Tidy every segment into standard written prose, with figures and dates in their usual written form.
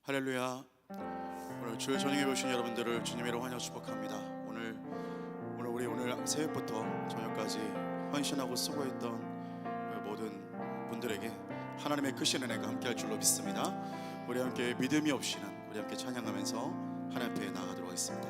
할렐루야. 오늘 주일 저녁에 오신 여러분들을 주님으로 환영 축복합니다. 오늘 새벽부터 저녁까지 헌신하고 수고했던 모든 분들에게 하나님의 크신 은혜가 함께할 줄로 믿습니다. 우리 함께 믿음이 없이는 우리 함께 찬양하면서 하나님 앞에 나아가도록 하겠습니다.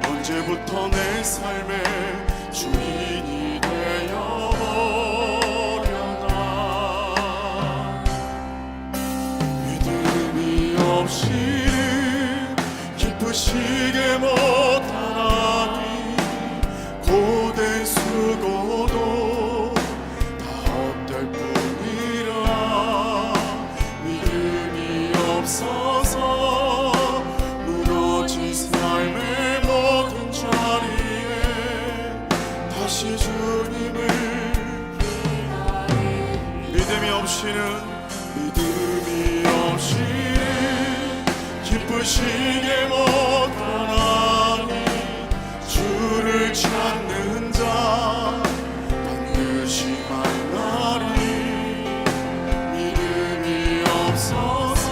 언제부터 내 삶의 주인이 되어버렸나. 믿음이 없이는 기쁘시게 못하나니 고된 수고도 다 헛될 뿐이라. 믿음이 없어서 무너진 삶의 모든 자리에 다시 주님을 믿음이 없이는 기쁘시게 못하나니 주를 찾는 자 반드시 만나리. 믿음이 없어서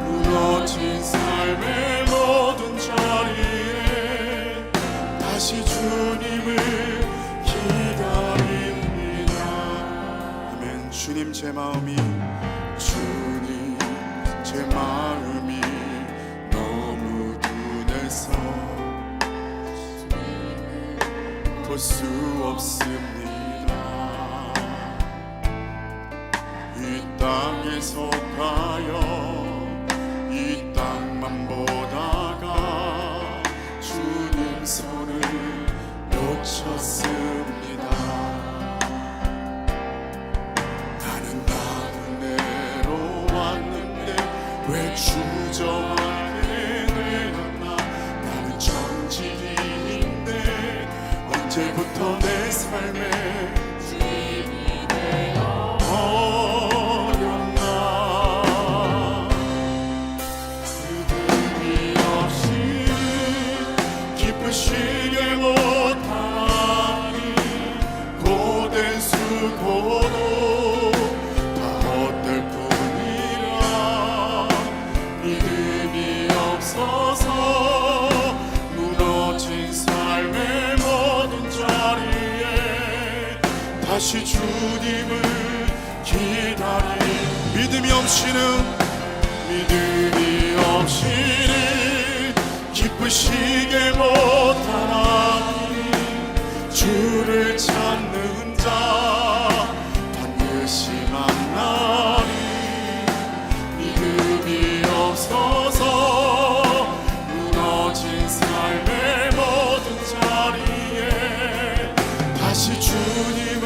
무너진 삶의 모든 자리에 다시 주님을 기다립니다. 아멘. 주님 제 마음이 너무 둔해서 볼 수 없습니다. 이 땅에 속하여 이 땅만 보다가 주님 손을 놓쳤습니다. 나는 나그네로 왔는데 왜 주저하게 되었나. 나는 정직인데 언제부터 내 삶에 주인이 되어버렸나. 믿음이 없이 기쁘시게 못하니 고된 수고도 다 헛될 뿐이라. 믿음이 없어서 무너진 삶의 모든 자리에 다시 주님을 기다리. 믿음이 없이는 기쁘시게 못하나니 주를 찾는 자 반드시 만나리. 믿음이 없어서 무너진 삶의 모든 자리에 다시 주님을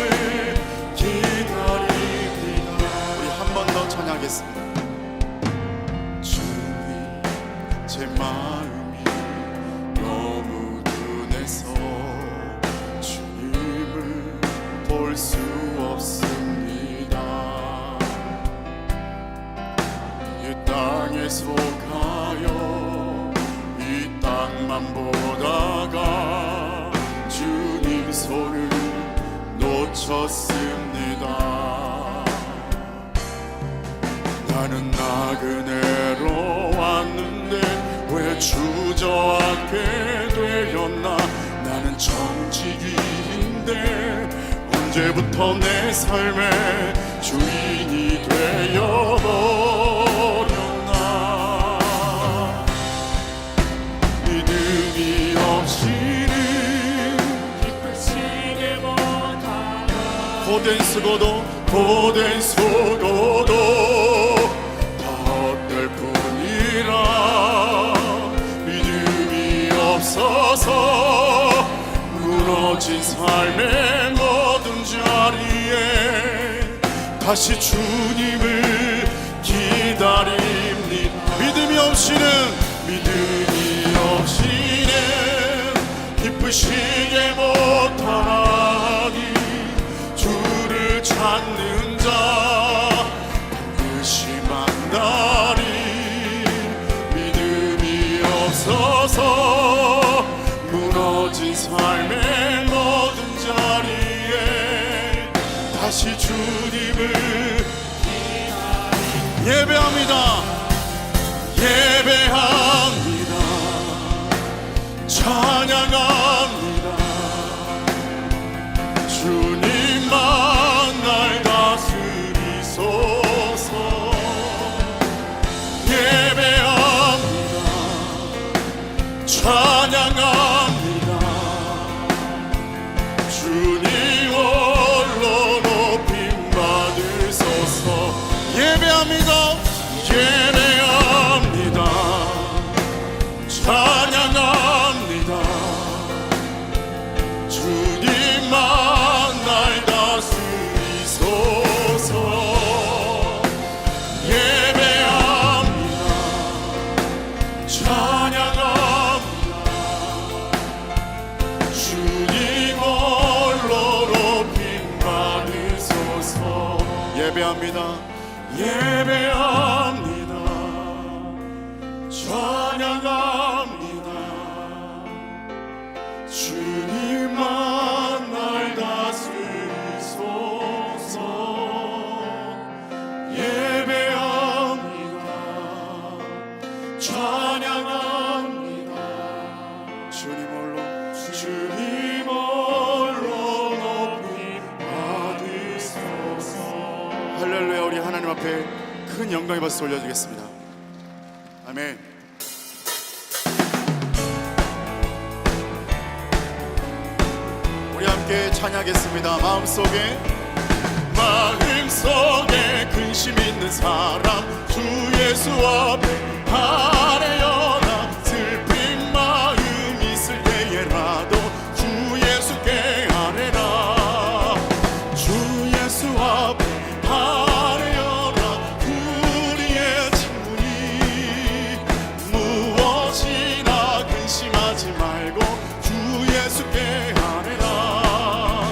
기다립니다. 우리 한 번 더 찬양하겠습니다. 주님 제 마음이 너무 둔해서 주님을 볼 수 없습니다. 이 땅에 속하여 이 땅만 보다가 주님 손을 놓쳤습니다. 나는 나그네로 왔는데 왜 주저앉게 되었나. 나는 정직인데 언제부터 내 삶의 주인이 되어버렸나. 믿음이 없이는 기쁘시게 못하니 고된 수고도 고된 수고도 다 헛될 뿐이라 믿음이 없어서 무너진 삶의 모든 자리에 다시 주님을 기다립니다. 믿음이 없이는 기쁘시게 못하니 주를 찾는 자 반드시 만나리. 믿음이 없어서 무너진 삶의 모든 자리에 다시 주님을 예배합니다. 찬양합니다. 주님만 날 다스리소서. 예배합니다. 찬양합니다. 주님 홀로 높임 받으소서. 예배합니다. 예배합니다. 찬양합니다. 주님만 날 다스리소서. 예배합니다. 찬양합니다. 주님 홀로 높임 받으소서. 예배합니다. 예배합니다. 찬양합니다. 주님만 날 다스리소서. 예배합니다. 찬양합니다. 주님 홀로 높임 받으소서. 할렐루야. 우리 하나님 앞에 큰 영광의 박수 올려드리겠습니다. 아멘. 우리 함께 찬양하겠습니다. 마음속에 근심 있는 사람 주 예수 앞에 아뢰어라. 슬픈 마음 있을 때에라도 주 예수께 아뢰라. 주 예수 앞에 아뢰어라. 우리의 친구니 무엇이나 근심하지 말고 주 예수께 아뢰라.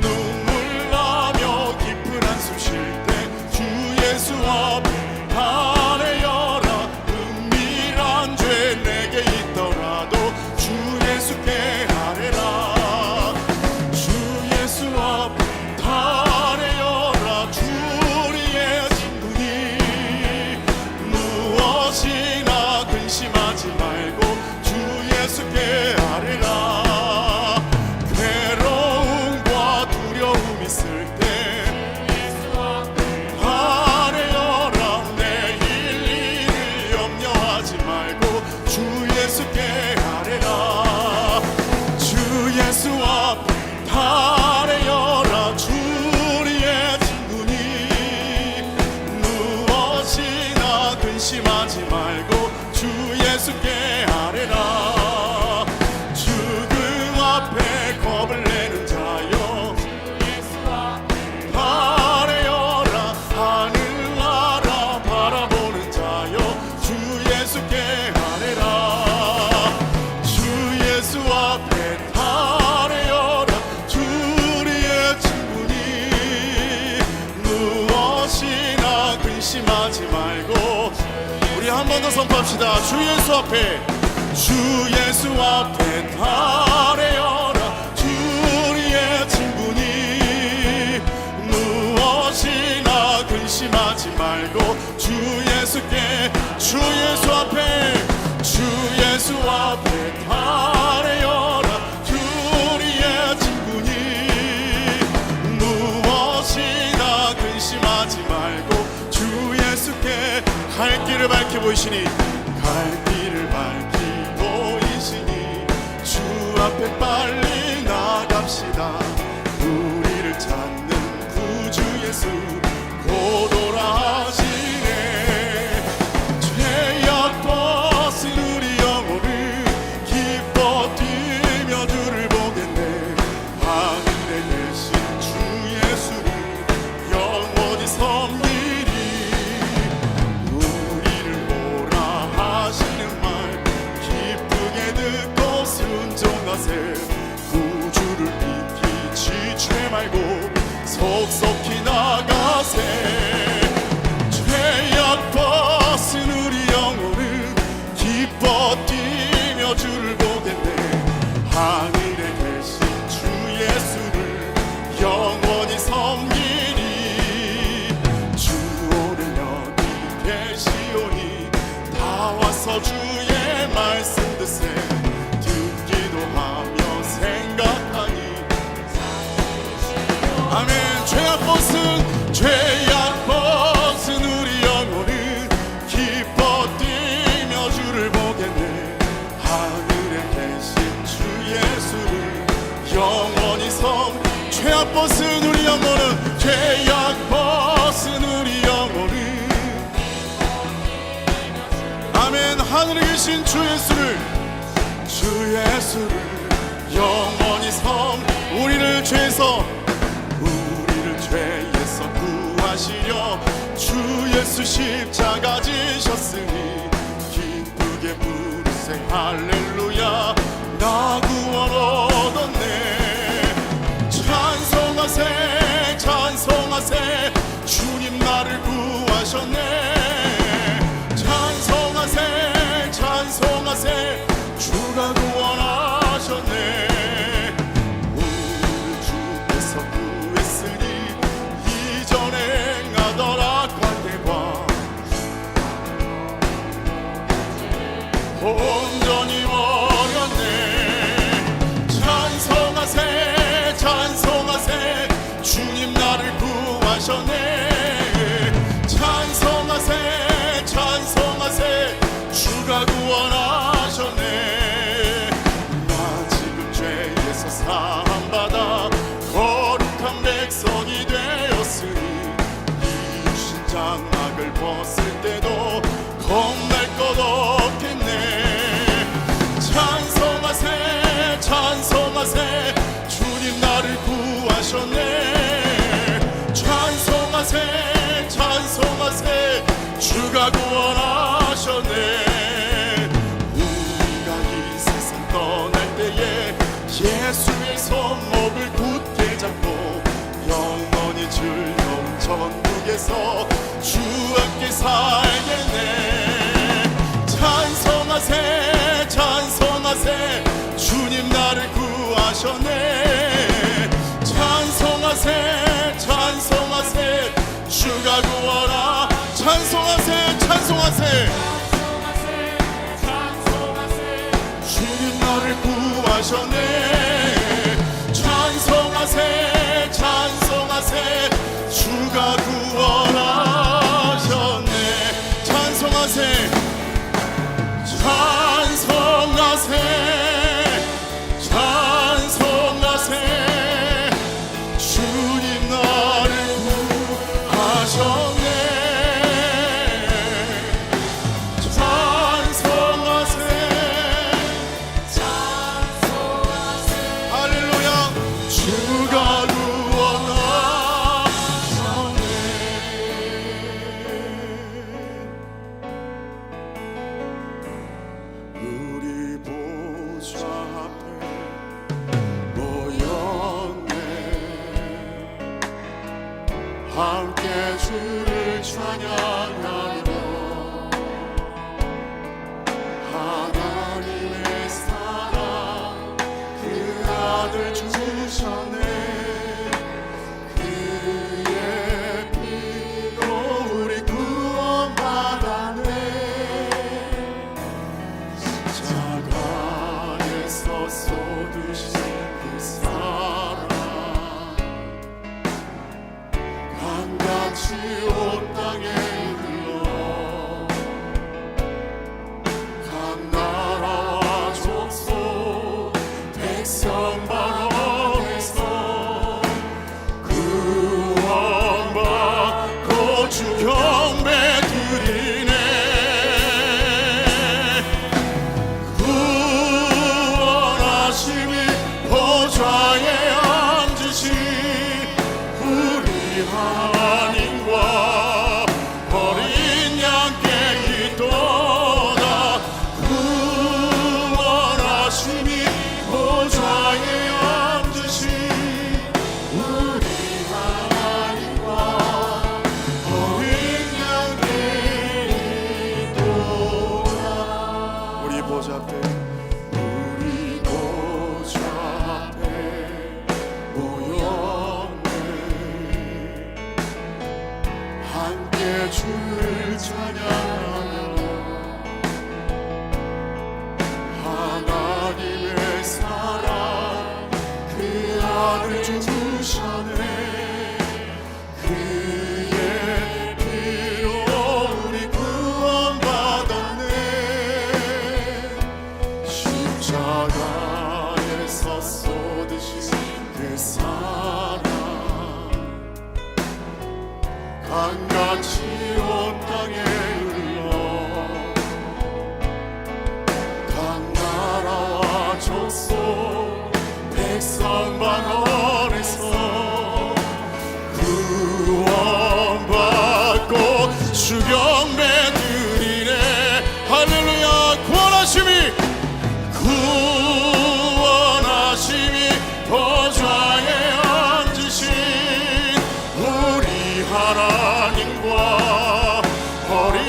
눈물 나며 깊은 한숨 쉴 때 주 예수 앞에 아뢰어라. 은밀한 죄 내게 있더라도 주 예수께 아뢰라. 주 예수 앞에 아뢰어라. 주 우리의 친구니 무엇이나 근심하지 말고 주 예수께 아뢰라. 괴로움과 두려움 있을 때 아뢰어라. 내일 일을 염려하지 말고 주 예수께 아뢰라. 주 예수 앞에 아뢰어라. 주 우리의 친구니 무엇이나 근심하지 말고 주 예수께 아뢰라. 죽음 앞에 겁을 내는 자여 아뢰어라. 하늘 나라 바라보는 자여 주 예수께 아뢰라. 주 예수 앞에 아뢰어라. 주 우리의 친구니 무엇이나 근심하지 말고 우리 한 번 더 선포합시다. 주 예수 앞에 아뢰어라. 주 우리의 친구니 무엇이나 근심하지 말고 주 예수께 주 예수 앞에 아뢰어라. 주 우리의 친구니 무엇이나 근심하지 말고 주 예수께 갈 길을 밝혀 보이시니 주 앞에 빨리 나갑시다. 우리를 찾는 고돌하시네. 죄악 벗은 우리 영혼은 기뻐 뛰며 주를 보겠네. 하늘에 계신 주 예수를 영원히 섬기리. 우리를 보라 하시는 말 기쁘게 듣고 순종하세. 구주를 믿기 지체 말고 속속히 나가세. 죄악 벗은 우리 영혼은 기뻐 뛰며 주를 보겠네. 하늘에 계신 주 예수를 영원히 섬기리. 주 오늘 여기 계시오니 다 와서 주의 말씀 듣세. 듣기도 하며 생각하니 아멘. 죄악 벗은 우리 영혼은 기뻐 뛰며 주를 보겠네. 하늘에 계신 주 예수를 영원히 죄악 벗은 우리 영혼은 죄악 벗은 우리 영혼은 아멘. 하늘에 계신 주 예수를 영원히 우리를 죄에서 구하시려 주 예수 십자가 지셨으니 기쁘게 부르세 할렐루야. 나 구원 얻었네. 찬송하세 찬송하세 주님 나를 구하셨네. 찬송하세 찬송하세 주가 구원하셨네. 온전히 버렸네. 찬송하세 찬송하세 주님 나를 구하셨네. 찬송하세 찬송하세 주가 구원하셨네. 나 지금 죄에서 사함받아 거룩한 백성이 되었으니 이신 장막을 벗을 때도 겁날 것 없겠네. 찬송하세 찬송하세 주님 나를 구하셨네. 찬송하세 찬송하세 주가 구원하셨네. 우리가 이 세상 떠날 때에 예수의 손목을 굳게 잡고 영원히 즐거운 천국에서 주 함께 살겠네. 찬송하세 찬송하세 주님 나를 구하셨네. 찬송하세 찬송하세 주가 구원하. 찬송하세 찬송하세 주님 나를 구하셨네. 찬송하세 찬송하세 주가 구원하셨네. 찬송하세 찬송하세 찬송하세 주님 나를 구하셨네. 찬송하세 할렐루야. 주가 구원하셨네. 우리 보좌 앞에 모였네. 함께 주를 찬양하며 하나님의 사랑 그 아들 주셨네. 그의 피로 우리 구원받았네. 십자가에서 쏟으신 그 사랑 강같이 온 땅에 주 경배 드리네. 구원하심이 보좌에 앉으신 우리 하나님과 어린 양께 기도다. 구원하심이 보좌에 앉으신 우리 하나님과 어린 양께 기도다. 우리 보좌 앞에 우리 보좌 앞에 모였네. 함께 주를 찬양하며 하나님의 사랑 그 아들 주셨네. 그의 피로 우리 구원받았네. 십자가에서 쏟으신 그 사랑 강같이 온 땅에 흘러 각 나라와 족속 백성 만원에서 구원받고 주 경배 드리네. 할렐루야. 구원하심이 보좌에 앉으신 우리 하나님과 어린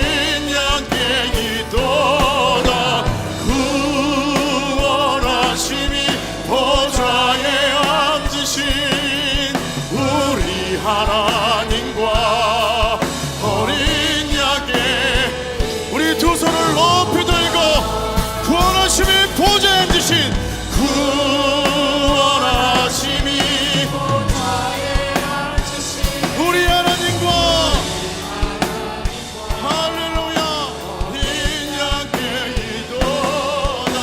양께 기도다. 구원하심이 보좌에 앉으신 우리 하나님과 어린 양께 우리 두 손을 높이 들고 구원하심이 보좌에 앉으신 구원하심이 우리 하나님과 할렐루야 인양께 기도다.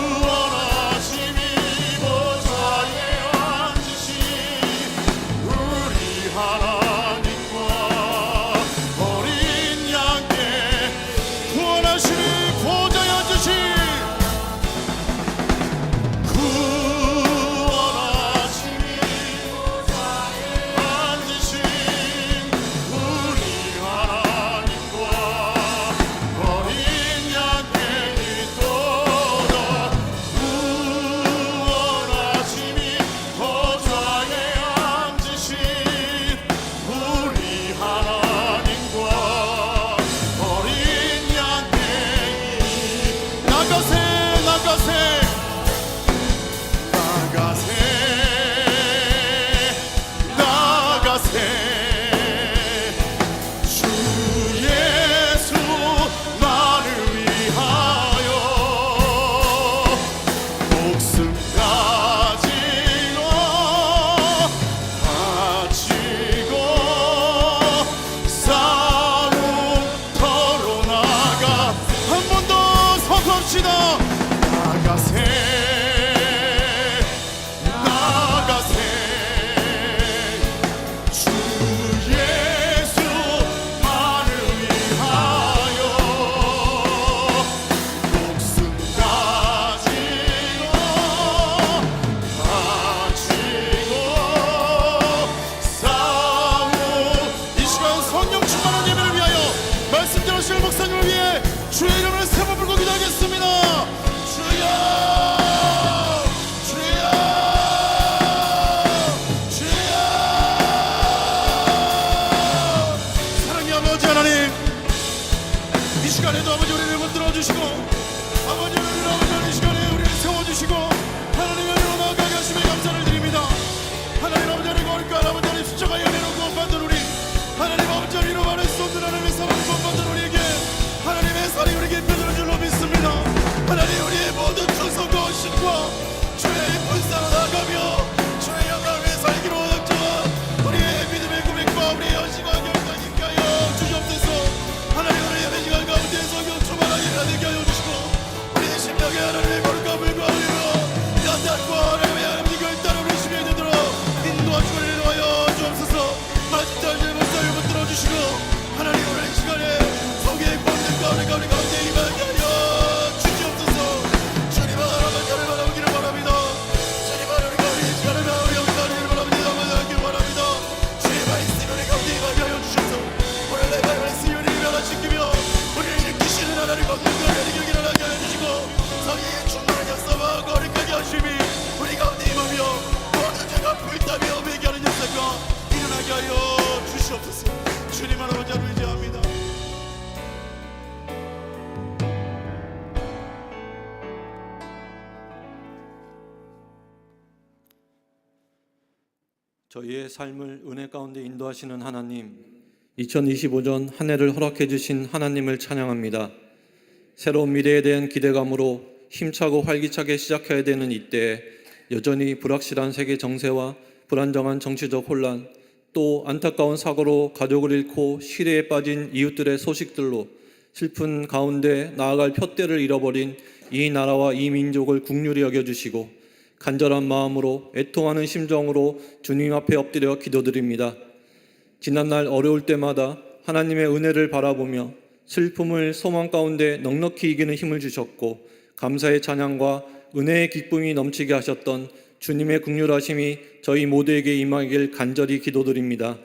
구원하심이 보좌에 앉으신 우리 시간을 다 우리 영광을 바랍니다. 나가길 바랍니다. 주의 말씀을 우리 가운데 임하게 하여 주셔서 오늘 내 말씀을 일어나시키며 우리를 일으키시는 하나님 건강을 일으키게 일어나게 하여 주시고 성의의 충만한 역사와 거리까지 하심이 우리 가운데 임하며 모든 죄가 불타며 회개하는 역사가 일어나게 하여 주시옵소서. 주님 아버지 의지합니다. 저희의 삶을 은혜 가운데 인도하시는 하나님, 2025년 한 해를 허락해 주신 하나님을 찬양합니다. 새로운 미래에 대한 기대감으로 힘차고 활기차게 시작해야 되는 이때에 여전히 불확실한 세계 정세와 불안정한 정치적 혼란, 또 안타까운 사고로 가족을 잃고 시대에 빠진 이웃들의 소식들로 슬픈 가운데 나아갈 푯대를 잃어버린 이 나라와 이 민족을 긍휼히 여겨주시고 간절한 마음으로 애통하는 심정으로 주님 앞에 엎드려 기도드립니다. 지난날 어려울 때마다 하나님의 은혜를 바라보며 슬픔을 소망 가운데 넉넉히 이기는 힘을 주셨고 감사의 찬양과 은혜의 기쁨이 넘치게 하셨던 주님의 긍휼하심이 저희 모두에게 임하길 간절히 기도드립니다.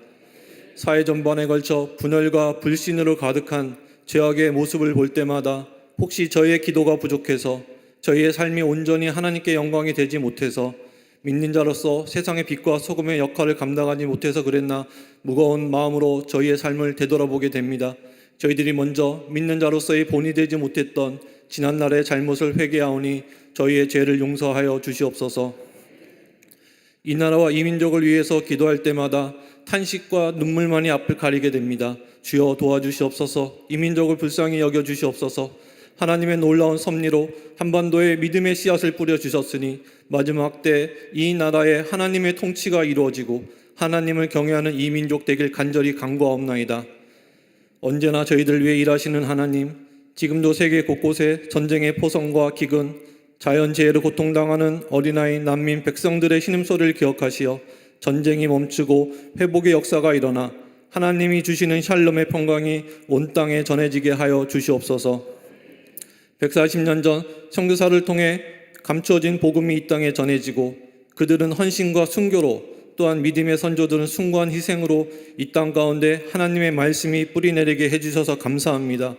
사회 전반에 걸쳐 분열과 불신으로 가득한 죄악의 모습을 볼 때마다 혹시 저희의 기도가 부족해서 저희의 삶이 온전히 하나님께 영광이 되지 못해서 믿는 자로서 세상의 빛과 소금의 역할을 감당하지 못해서 그랬나 무거운 마음으로 저희의 삶을 되돌아보게 됩니다. 저희들이 먼저 믿는 자로서의 본이 되지 못했던 지난날의 잘못을 회개하오니 저희의 죄를 용서하여 주시옵소서. 이 나라와 이 민족을 위해서 기도할 때마다 탄식과 눈물만이 앞을 가리게 됩니다. 주여 도와주시옵소서. 이 민족을 불쌍히 여겨주시옵소서. 하나님의 놀라운 섭리로 한반도에 믿음의 씨앗을 뿌려주셨으니 마지막 때 이 나라에 하나님의 통치가 이루어지고 하나님을 경외하는 이 민족 되길 간절히 간구하옵나이다. 언제나 저희들 위해 일하시는 하나님, 지금도 세계 곳곳에 전쟁의 포성과 기근, 자연재해로 고통당하는 어린아이, 난민, 백성들의 신음소리를 기억하시어 전쟁이 멈추고 회복의 역사가 일어나 하나님이 주시는 샬롬의 평강이 온 땅에 전해지게 하여 주시옵소서. 140년 전 선교사를 통해 감추어진 복음이 이 땅에 전해지고 그들은 헌신과 순교로 또한 믿음의 선조들은 숭고한 희생으로 이 땅 가운데 하나님의 말씀이 뿌리내리게 해주셔서 감사합니다.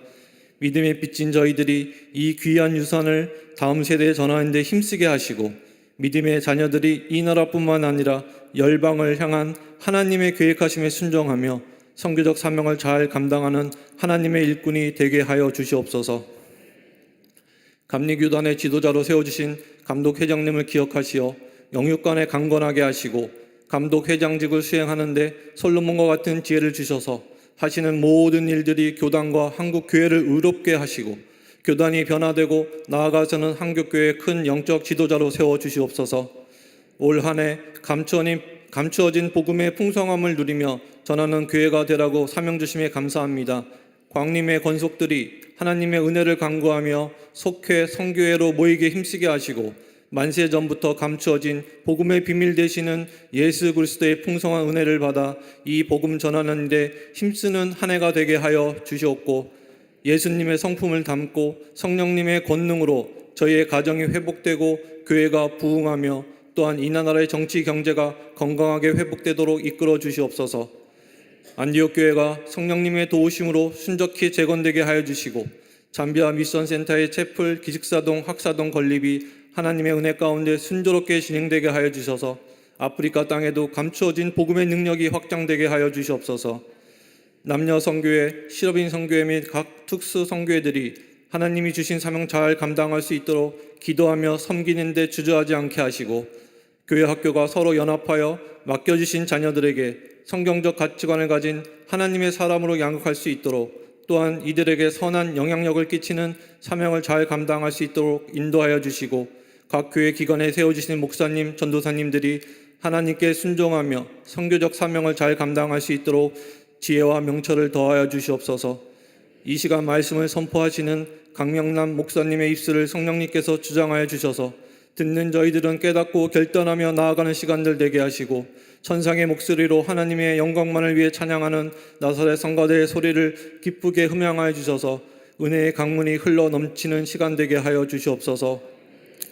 믿음의 빚진 저희들이 이 귀한 유산을 다음 세대에 전하는 데 힘쓰게 하시고 믿음의 자녀들이 이 나라뿐만 아니라 열방을 향한 하나님의 계획하심에 순종하며 선교적 사명을 잘 감당하는 하나님의 일꾼이 되게 하여 주시옵소서. 감리교단의 지도자로 세워주신 감독회장님을 기억하시어 영육간에 강건하게 하시고 감독회장직을 수행하는데 솔로몬과 같은 지혜를 주셔서 하시는 모든 일들이 교단과 한국교회를 의롭게 하시고 교단이 변화되고 나아가서는 한국교회의 큰 영적 지도자로 세워주시옵소서. 올 한 해 감추어진 복음의 풍성함을 누리며 전하는 교회가 되라고 사명 주심에 감사합니다. 광림의 권속들이 하나님의 은혜를 간구하며 속회 성교회로 모이게 힘쓰게 하시고 만세 전부터 감추어진 복음의 비밀 되시는 예수 그리스도의 풍성한 은혜를 받아 이 복음 전하는 데 힘쓰는 한 해가 되게 하여 주시옵고 예수님의 성품을 담고 성령님의 권능으로 저희의 가정이 회복되고 교회가 부흥하며 또한 이 나라의 정치 경제가 건강하게 회복되도록 이끌어 주시옵소서. 안디옥 교회가 성령님의 도우심으로 순적히 재건되게 하여 주시고 잠비아 미션센터의 채플, 기숙사동, 학사동 건립이 하나님의 은혜 가운데 순조롭게 진행되게 하여 주셔서 아프리카 땅에도 감추어진 복음의 능력이 확장되게 하여 주시옵소서. 남녀 선교회, 실업인 선교회 및 각 특수 선교회들이 하나님이 주신 사명 잘 감당할 수 있도록 기도하며 섬기는 데 주저하지 않게 하시고 교회 학교가 서로 연합하여 맡겨주신 자녀들에게 성경적 가치관을 가진 하나님의 사람으로 양육할 수 있도록 또한 이들에게 선한 영향력을 끼치는 사명을 잘 감당할 수 있도록 인도하여 주시고 각 교회 기관에 세워주시는 목사님, 전도사님들이 하나님께 순종하며 선교적 사명을 잘 감당할 수 있도록 지혜와 명철을 더하여 주시옵소서. 이 시간 말씀을 선포하시는 강명남 목사님의 입술을 성령님께서 주장하여 주셔서 듣는 저희들은 깨닫고 결단하며 나아가는 시간들 되게 하시고 천상의 목소리로 하나님의 영광만을 위해 찬양하는 나사렛 성가대의 소리를 기쁘게 흠양하여 주셔서 은혜의 강문이 흘러 넘치는 시간 되게 하여 주시옵소서.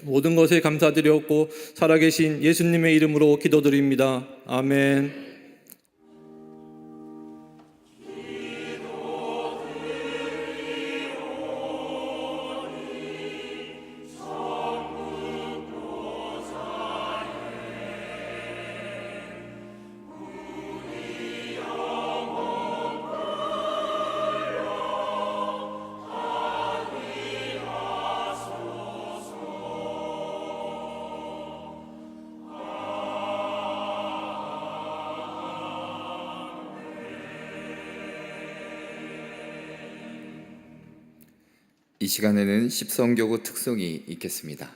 모든 것에 감사드렸고 살아계신 예수님의 이름으로 기도드립니다. 아멘. 이 시간에는 십성교구 특송이 있겠습니다.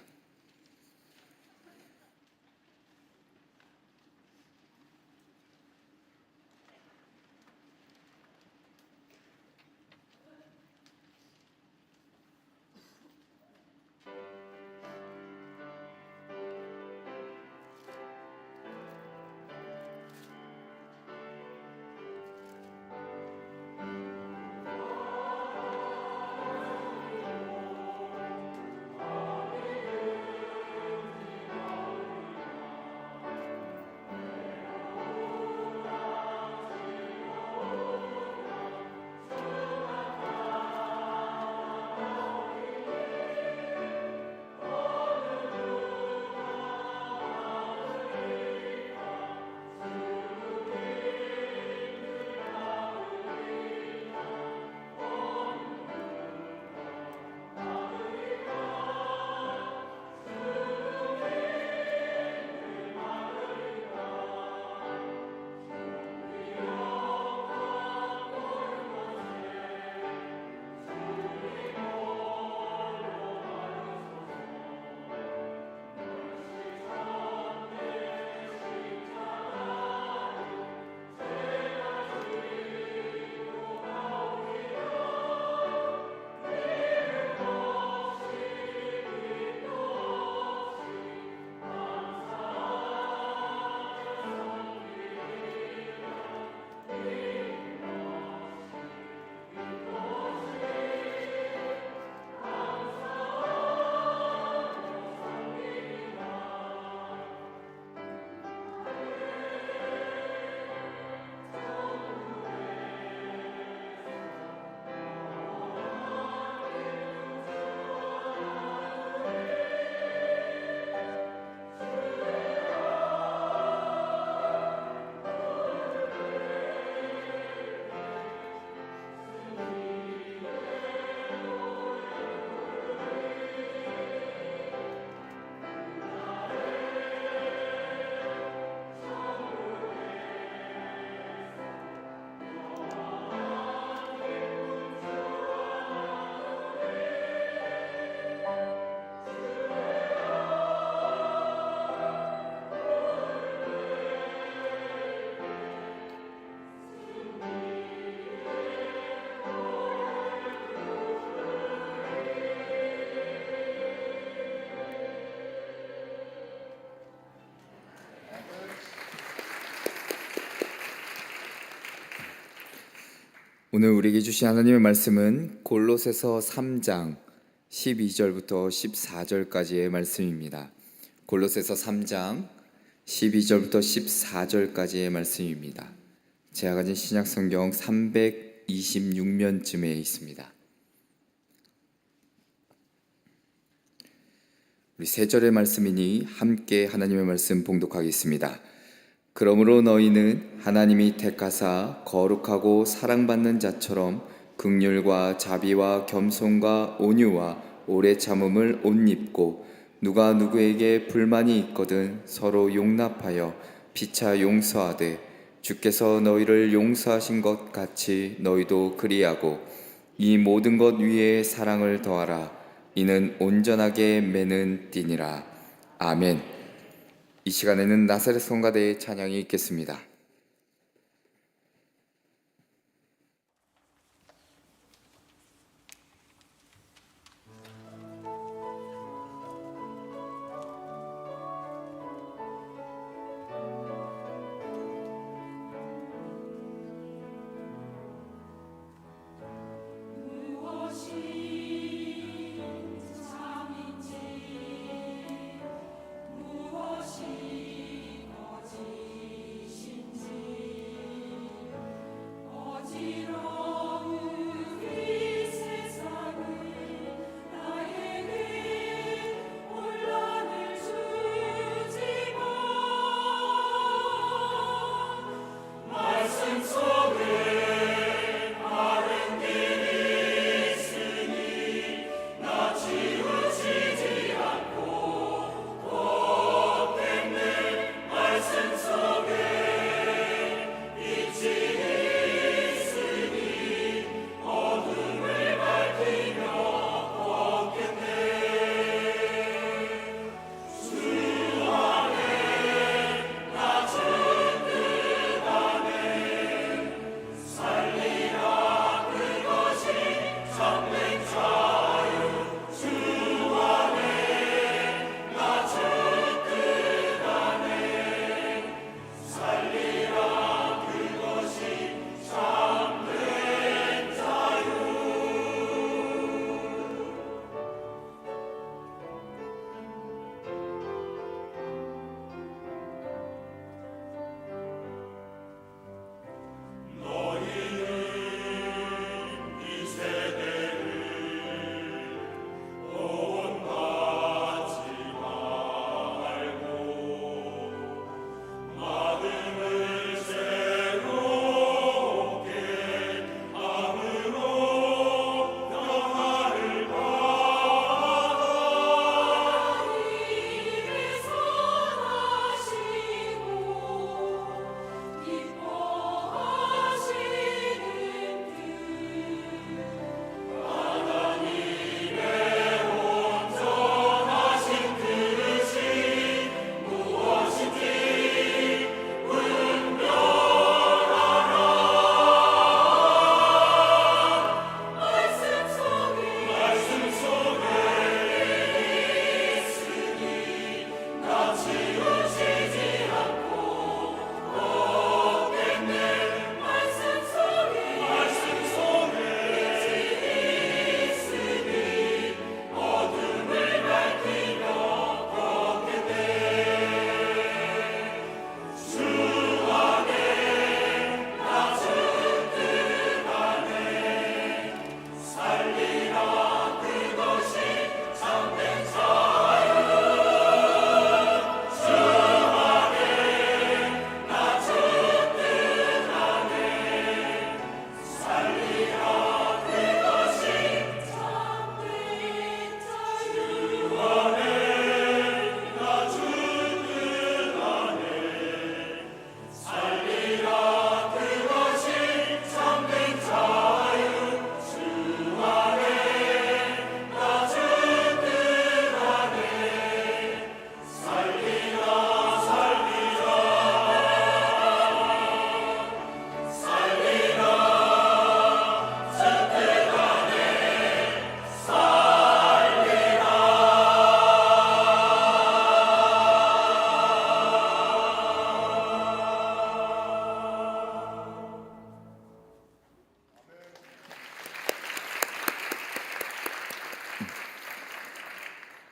오늘 우리에게 주신 하나님의 말씀은 골로새서 3장 12절부터 14절까지의 말씀입니다. 골로새서 3장 12절부터 14절까지의 말씀입니다. 제가 가진 신약 성경 326면쯤에 있습니다. 우리 세 절의 말씀이니 함께 하나님의 말씀 봉독하겠습니다. 그러므로 너희는 하나님이 택하사 거룩하고 사랑받는 자처럼 긍휼과 자비와 겸손과 온유와 오래 참음을 옷 입고 누가 누구에게 불만이 있거든 서로 용납하여 피차 용서하되 주께서 너희를 용서하신 것 같이 너희도 그리하고 이 모든 것 위에 사랑을 더하라. 이는 온전하게 매는 띠니라. 아멘. 이 시간에는 나사렛 성가대의 찬양이 있겠습니다.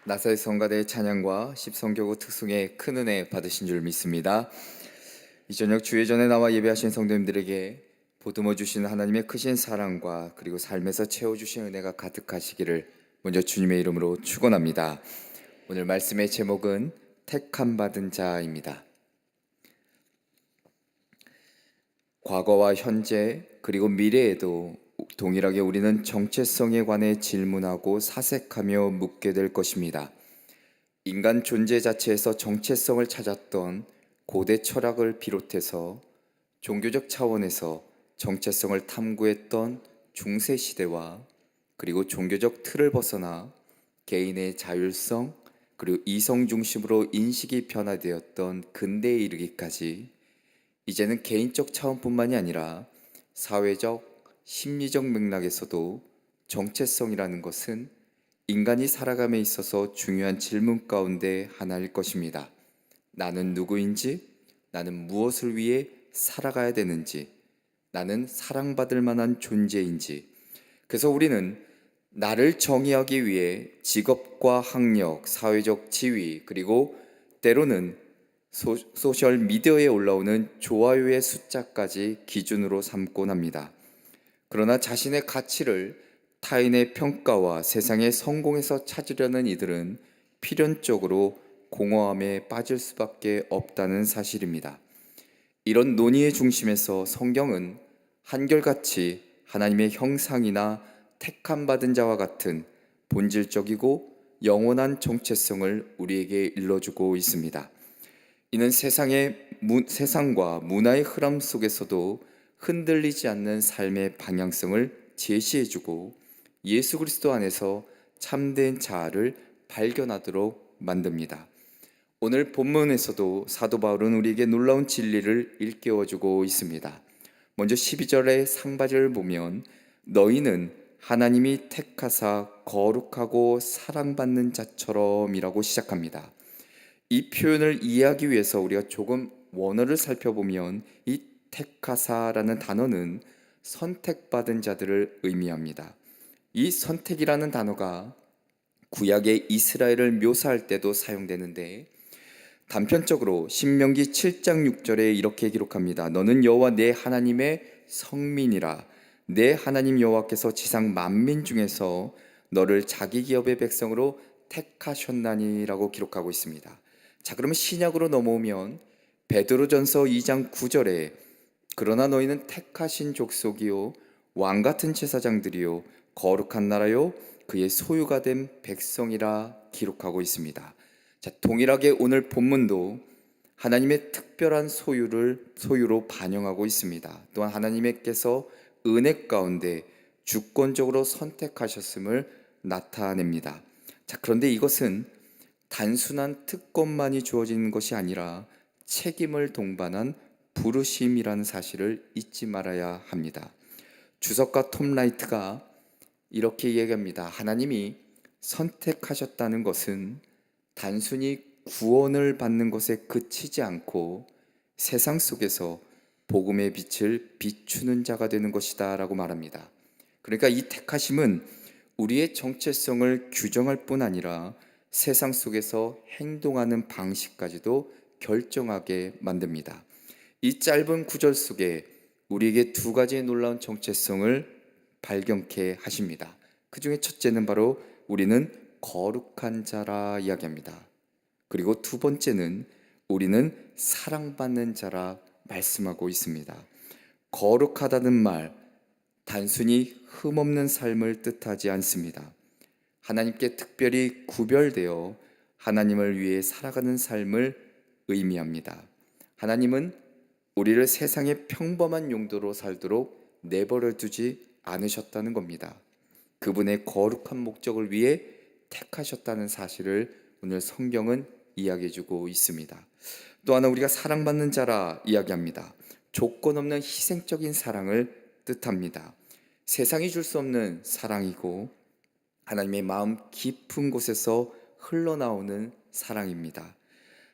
나사렛 성가대의 찬양과 십성교구 특송에 큰 은혜 받으신 줄 믿습니다. 이 저녁 주의 전에 나와 예배하신 성도님들에게 보듬어 주신 하나님의 크신 사랑과 그리고 삶에서 채워주신 은혜가 가득하시기를 먼저 주님의 이름으로 축원합니다. 오늘 말씀의 제목은 택함 받은 자입니다. 과거와 현재 그리고 미래에도 동일하게 우리는 정체성에 관해 질문하고 사색하며 묻게 될 것입니다. 인간 존재 자체에서 정체성을 찾았던 고대 철학을 비롯해서 종교적 차원에서 정체성을 탐구했던 중세 시대와 그리고 종교적 틀을 벗어나 개인의 자율성 그리고 이성 중심으로 인식이 변화되었던 근대에 이르기까지 이제는 개인적 차원뿐만이 아니라 사회적, 심리적 맥락에서도 정체성이라는 것은 인간이 살아감에 있어서 중요한 질문 가운데 하나일 것입니다. 나는 누구인지, 나는 무엇을 위해 살아가야 되는지, 나는 사랑받을 만한 존재인지. 그래서 우리는 나를 정의하기 위해 직업과 학력, 사회적 지위, 그리고 때로는 소셜 미디어에 올라오는 좋아요의 숫자까지 기준으로 삼곤 합니다. 그러나 자신의 가치를 타인의 평가와 세상의 성공에서 찾으려는 이들은 필연적으로 공허함에 빠질 수밖에 없다는 사실입니다. 이런 논의의 중심에서 성경은 한결같이 하나님의 형상이나 택함 받은 자와 같은 본질적이고 영원한 정체성을 우리에게 일러주고 있습니다. 이는 세상과 문화의 흐름 속에서도 흔들리지 않는 삶의 방향성을 제시해주고 예수 그리스도 안에서 참된 자아를 발견하도록 만듭니다. 오늘 본문에서도 사도 바울은 우리에게 놀라운 진리를 일깨워주고 있습니다. 먼저 12절의 상반절을 보면 너희는 하나님이 택하사 거룩하고 사랑받는 자처럼 이라고 시작합니다. 이 표현을 이해하기 위해서 우리가 조금 원어를 살펴보면 이 택하사라는 단어는 선택받은 자들을 의미합니다. 이 선택이라는 단어가 구약의 이스라엘을 묘사할 때도 사용되는데 단편적으로 신명기 7장 6절에 이렇게 기록합니다. 너는 여호와 내 하나님의 성민이라. 내 하나님 여호와께서 지상 만민 중에서 너를 자기 기업의 백성으로 택하셨나니라고 기록하고 있습니다. 자, 그러면 신약으로 넘어오면 베드로전서 2장 9절에 그러나 너희는 택하신 족속이요 왕 같은 제사장들이요 거룩한 나라요 그의 소유가 된 백성이라 기록하고 있습니다. 자, 동일하게 오늘 본문도 하나님의 특별한 소유로 반영하고 있습니다. 또한 하나님께서 은혜 가운데 주권적으로 선택하셨음을 나타냅니다. 자, 그런데 이것은 단순한 특권만이 주어지는 것이 아니라 책임을 동반한 부르심이라는 사실을 잊지 말아야 합니다. 주석가 톰 라이트가 이렇게 이야기합니다. 하나님이 선택하셨다는 것은 단순히 구원을 받는 것에 그치지 않고 세상 속에서 복음의 빛을 비추는 자가 되는 것이다 라고 말합니다. 그러니까 이 택하심은 우리의 정체성을 규정할 뿐 아니라 세상 속에서 행동하는 방식까지도 결정하게 만듭니다. 이 짧은 구절 속에 우리에게 두 가지의 놀라운 정체성을 발견케 하십니다. 그 중에 첫째는 바로 우리는 거룩한 자라 이야기합니다. 그리고 두 번째는 우리는 사랑받는 자라 말씀하고 있습니다. 거룩하다는 말, 단순히 흠없는 삶을 뜻하지 않습니다. 하나님께 특별히 구별되어 하나님을 위해 살아가는 삶을 의미합니다. 하나님은 우리를 세상의 평범한 용도로 살도록 내버려 두지 않으셨다는 겁니다. 그분의 거룩한 목적을 위해 택하셨다는 사실을 오늘 성경은 이야기해주고 있습니다. 또 하나 우리가 사랑받는 자라 이야기합니다. 조건 없는 희생적인 사랑을 뜻합니다. 세상이 줄 수 없는 사랑이고 하나님의 마음 깊은 곳에서 흘러나오는 사랑입니다.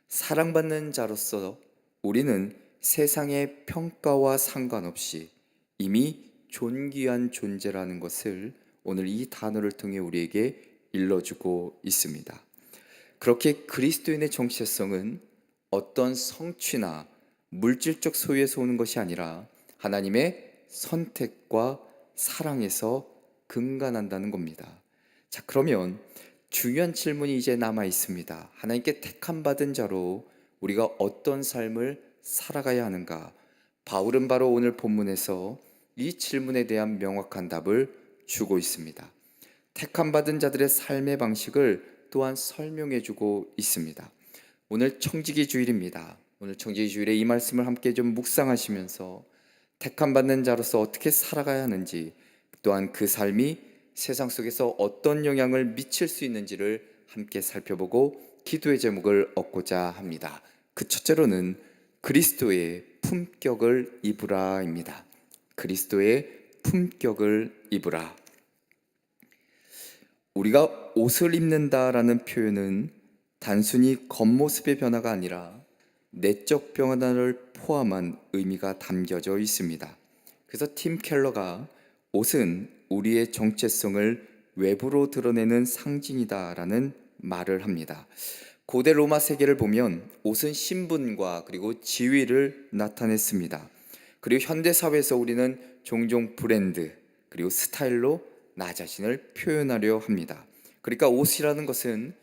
사랑받는 자로서 우리는 세상의 평가와 상관없이 이미 존귀한 존재라는 것을 오늘 이 단어를 통해 우리에게 일러주고 있습니다. 그렇게 그리스도인의 정체성은 어떤 성취나 물질적 소유에서 오는 것이 아니라 하나님의 선택과 사랑에서 근간한다는 겁니다. 자, 그러면 중요한 질문이 이제 남아 있습니다. 하나님께 택함 받은 자로 우리가 어떤 삶을 살아가야 하는가? 바울은 바로 오늘 본문에서 이 질문에 대한 명확한 답을 주고 있습니다. 택함 받은 자들의 삶의 방식을 또한 설명해 주고 있습니다. 오늘 청지기 주일입니다. 오늘 청지기 주일에 이 말씀을 함께 좀 묵상하시면서 택함 받는 자로서 어떻게 살아가야 하는지, 또한 그 삶이 세상 속에서 어떤 영향을 미칠 수 있는지를 함께 살펴보고 기도의 제목을 얻고자 합니다. 그 첫째로는 그리스도의 품격을 입으라입니다. 그리스도의 품격을 입으라. 우리가 옷을 입는다라는 표현은 단순히 겉모습의 변화가 아니라 내적 변화를 포함한 의미가 담겨져 있습니다. 그래서 팀 켈러가 옷은 우리의 정체성을 외부로 드러내는 상징이다라는 말을 합니다. 고대 로마 세계를 보면 옷은 신분과 그리고 지위를 나타냈습니다. 그리고 현대 사회에서 우리는 종종 브랜드 그리고 스타일로 나 자신을 표현하려 합니다. 그러니까 옷이라는 것은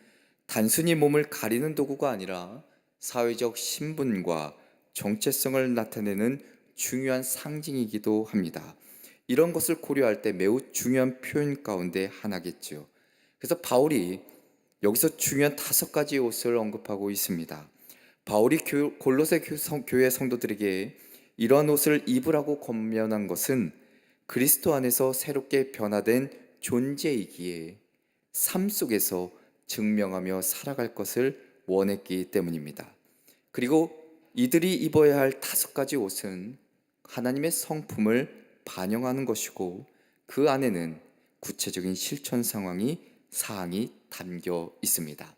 단순히 몸을 가리는 도구가 아니라 사회적 신분과 정체성을 나타내는 중요한 상징이기도 합니다. 이런 것을 고려할 때 매우 중요한 표현 가운데 하나겠죠. 그래서 바울이 여기서 중요한 5가지 옷을 언급하고 있습니다. 바울이 골로새 교회 성도들에게 이러한 옷을 입으라고 권면한 것은 그리스도 안에서 새롭게 변화된 존재이기에 삶 속에서 증명하며 살아갈 것을 원했기 때문입니다. 그리고 이들이 입어야 할 5가지 옷은 하나님의 성품을 반영하는 것이고 그 안에는 구체적인 실천 사항이 담겨 있습니다.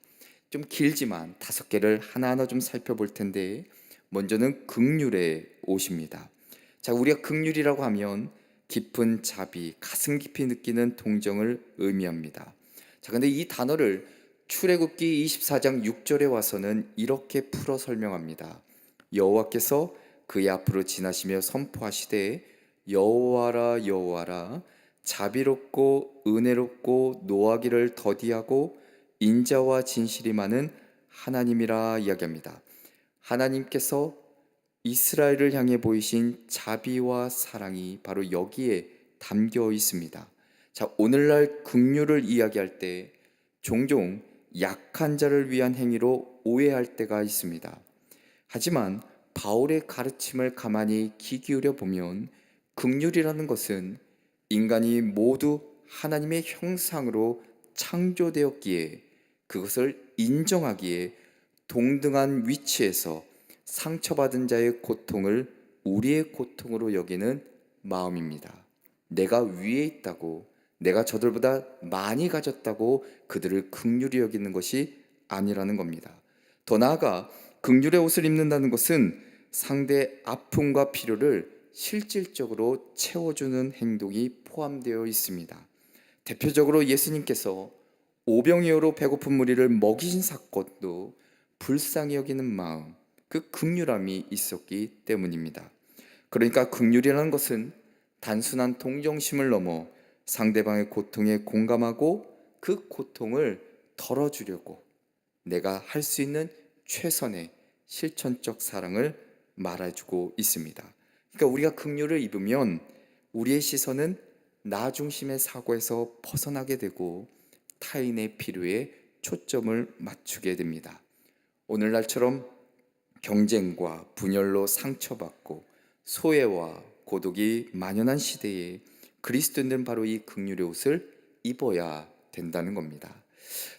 좀 길지만 5개를 하나하나 좀 살펴볼 텐데, 먼저는 긍휼의 옷입니다. 자, 우리가 긍휼이라고 하면 깊은 자비, 가슴 깊이 느끼는 동정을 의미합니다. 자, 근데 이 단어를 출애굽기 24장 6절에 와서는 이렇게 풀어 설명합니다. 여호와께서 그의 앞으로 지나시며 선포하시되 여호와라 여호와라 자비롭고 은혜롭고 노하기를 더디하고 인자와 진실이 많은 하나님이라 이야기합니다. 하나님께서 이스라엘을 향해 보이신 자비와 사랑이 바로 여기에 담겨 있습니다. 자, 오늘날 긍휼을 이야기할 때 종종 약한 자를 위한 행위로 오해할 때가 있습니다. 하지만 바울의 가르침을 가만히 귀 기울여 보면 긍휼이라는 것은 인간이 모두 하나님의 형상으로 창조되었기에 그것을 인정하기에 동등한 위치에서 상처받은 자의 고통을 우리의 고통으로 여기는 마음입니다. 내가 위에 있다고, 내가 저들보다 많이 가졌다고 그들을 긍휼히 여기는 것이 아니라는 겁니다. 더 나아가 긍휼의 옷을 입는다는 것은 상대의 아픔과 필요를 실질적으로 채워주는 행동이 포함되어 있습니다. 대표적으로 예수님께서 오병이어로 배고픈 무리를 먹이신 사건도 불쌍히 여기는 마음, 그 긍휼함이 있었기 때문입니다. 그러니까 긍휼이라는 것은 단순한 동정심을 넘어 상대방의 고통에 공감하고 그 고통을 덜어주려고 내가 할 수 있는 최선의 실천적 사랑을 말해주고 있습니다. 그러니까 우리가 긍휼을 입으면 우리의 시선은 나 중심의 사고에서 벗어나게 되고 타인의 필요에 초점을 맞추게 됩니다. 오늘날처럼 경쟁과 분열로 상처받고 소외와 고독이 만연한 시대에 그리스도인들은 바로 이 긍휼의 옷을 입어야 된다는 겁니다.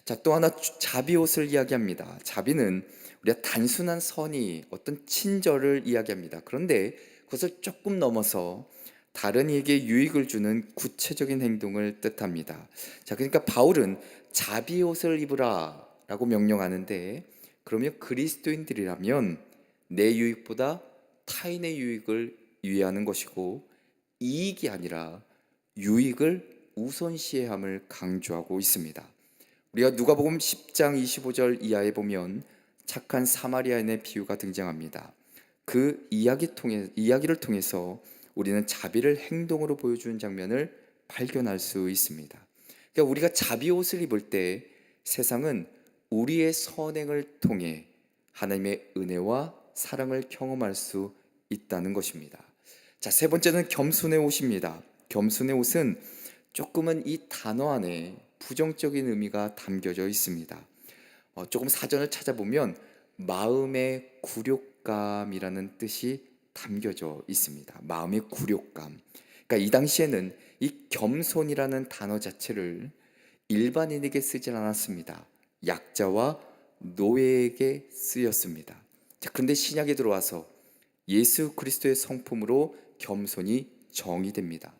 자, 또 하나 자비 옷을 이야기합니다. 자비는 우리가 단순한 선의, 어떤 친절을 이야기합니다. 그런데 그것을 조금 넘어서 다른 이에게 유익을 주는 구체적인 행동을 뜻합니다. 자, 그러니까 바울은 자비 옷을 입으라 라고 명령하는데, 그러면 그리스도인들이라면 내 유익보다 타인의 유익을 위하는 것이고 이익이 아니라 유익을 우선시해야 함을 강조하고 있습니다. 우리가 누가복음 10장 25절 이하에 보면 착한 사마리아인의 비유가 등장합니다. 그 이야기를 통해서 우리는 자비를 행동으로 보여주는 장면을 발견할 수 있습니다. 그러니까 우리가 자비 옷을 입을 때 세상은 우리의 선행을 통해 하나님의 은혜와 사랑을 경험할 수 있다는 것입니다. 자, 세 번째는 겸손의 옷입니다. 겸손의 옷은 조금은 이 단어 안에 부정적인 의미가 담겨져 있습니다. 조금 사전을 찾아보면 마음의 굴욕감이라는 뜻이 담겨져 있습니다. 마음의 굴욕감. 그러니까 이 당시에는 이 겸손이라는 단어 자체를 일반인에게 쓰질 않았습니다. 약자와 노예에게 쓰였습니다. 자, 그런데 신약에 들어와서 예수 그리스도의 성품으로 겸손이 정의됩니다.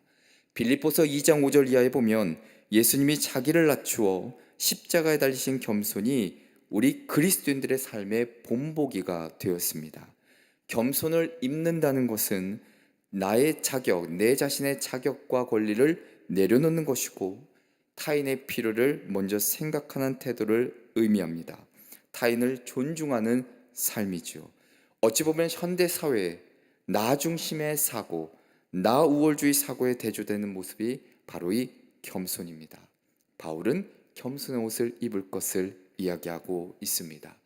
빌립보서 2장 5절 이하에 보면 예수님이 자기를 낮추어 십자가에 달리신 겸손이 우리 그리스도인들의 삶의 본보기가 되었습니다. 겸손을 입는다는 것은 나의 자격, 내 자신의 자격과 권리를 내려놓는 것이고 타인의 필요를 먼저 생각하는 태도를 의미합니다. 타인을 존중하는 삶이죠. 어찌 보면 현대 사회에 나 중심의 사고, 나 우월주의 사고에 대조되는 모습이 바로 이 겸손입니다. 바울은 겸손의 옷을 입을 것을 이야기하고 있습니다.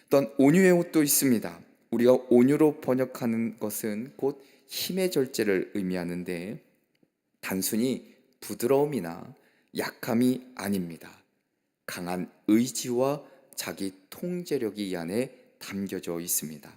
또한 온유의 옷도 있습니다. 우리가 온유로 번역하는 것은 곧 힘의 절제를 의미하는데 단순히 부드러움이나 약함이 아닙니다. 강한 의지와 자기 통제력이 이 안에 담겨져 있습니다.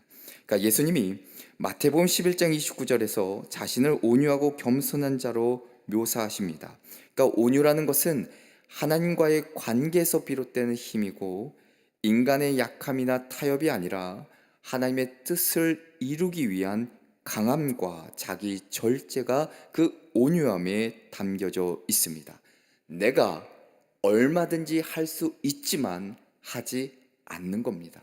그러니까 예수님이 마태복음 11장 29절에서 자신을 온유하고 겸손한 자로 묘사하십니다. 그러니까 온유라는 것은 하나님과의 관계에서 비롯되는 힘이고 인간의 약함이나 타협이 아니라 하나님의 뜻을 이루기 위한 강함과 자기 절제가 그 온유함에 담겨져 있습니다. 내가 얼마든지 할 수 있지만 하지 않는 겁니다.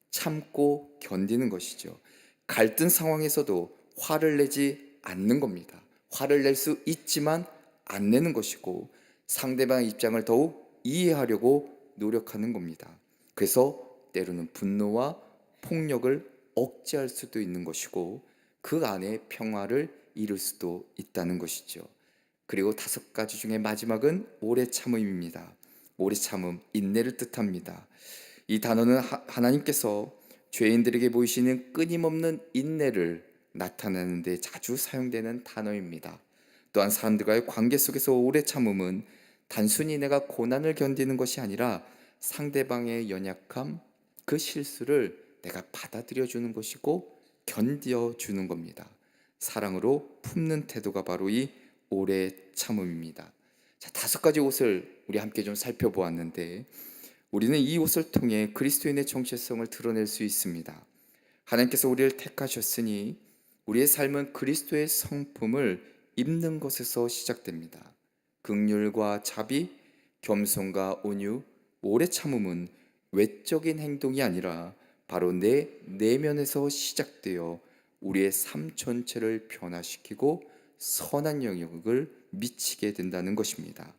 참고 견디는 것이죠. 갈등 상황에서도 화를 내지 않는 겁니다. 화를 낼 수 있지만 안 내는 것이고 상대방의 입장을 더욱 이해하려고 노력하는 겁니다. 그래서 때로는 분노와 폭력을 억제할 수도 있는 것이고 그 안에 평화를 이룰 수도 있다는 것이죠. 그리고 5가지 중에 마지막은 오래 참음입니다. 오래 참음, 인내를 뜻합니다. 이 단어는 하나님께서 죄인들에게 보이시는 끊임없는 인내를 나타내는 데 자주 사용되는 단어입니다. 또한 사람들과의 관계 속에서 오래 참음은 단순히 내가 고난을 견디는 것이 아니라 상대방의 연약함, 그 실수를 내가 받아들여 주는 것이고 견뎌 주는 겁니다. 사랑으로 품는 태도가 바로 이 오래 참음입니다. 자, 5가지 옷을 우리 함께 좀 살펴보았는데 우리는 이 옷을 통해 그리스도인의 정체성을 드러낼 수 있습니다. 하나님께서 우리를 택하셨으니 우리의 삶은 그리스도의 성품을 입는 것에서 시작됩니다. 긍휼과 자비, 겸손과 온유, 오래 참음은 외적인 행동이 아니라 바로 내 내면에서 시작되어 우리의 삶 전체를 변화시키고 선한 영향을 미치게 된다는 것입니다.